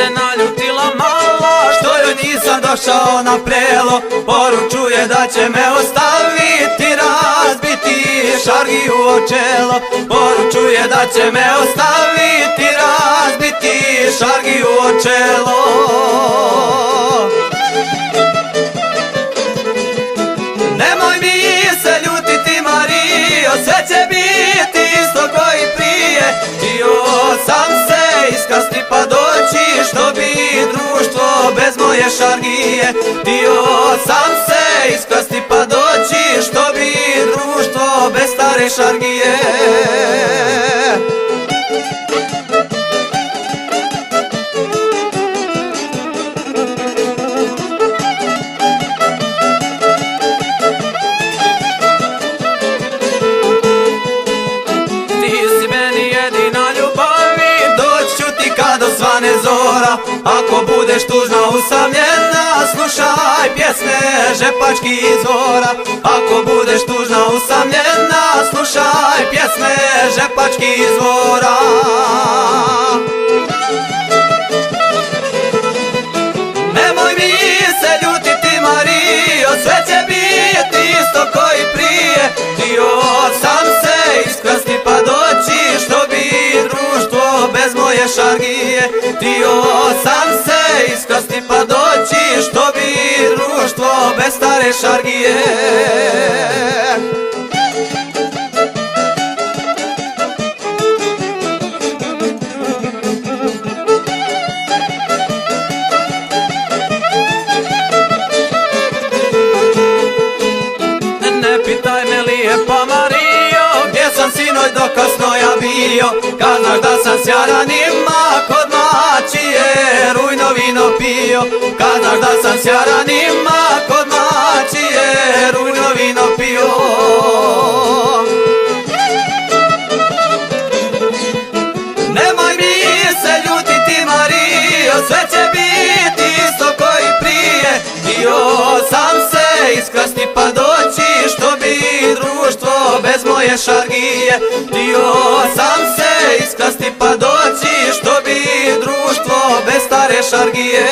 se naljutila mala što joj nisam došao na prelo. Poručuje da će me ostaviti, razbiti šargiju o čelo. Poručuje da će me ostaviti, razbiti šargiju o čelo. Nemoj mi se ljutiti, Marijo, sve će biti isto koji prije. Htio sam se iskasti pa doći, što bi društvo bez moje šargije. Htio sam se iskasti pa doći, što bi društvo bez stare šargije. Zora, ako budeš tužna usamljena, slušaj pjesme Žepačkih izvora. Ako budeš tužna usamljena, slušaj pjesme Žepačkih izvora. Nemoj mi se ljutiti, Marijo, sve će biti isto koji prije. Htio sam se iskrasti pa doći, što bi društvo bez moje šargije. Htio sam se iskrasti pa doći, što bi društvo bez stare šargije. Ne pitaj me lijepa Marijo, gdje sam sinoj dokasno ja bio. Kad znaš da sam s jaranima kod mačije rujno vino pio. Kad znaš da sam s jaranima kod mačije rujno vino pio. Nemoj mi se ljutiti, Marijo, sve će biti isto koji prije. Htio sam se iskrasti pa doći, što bi društvo bez moje šargije. Htio sam se iskrasti pa doći, što bi društvo bez stare šargije.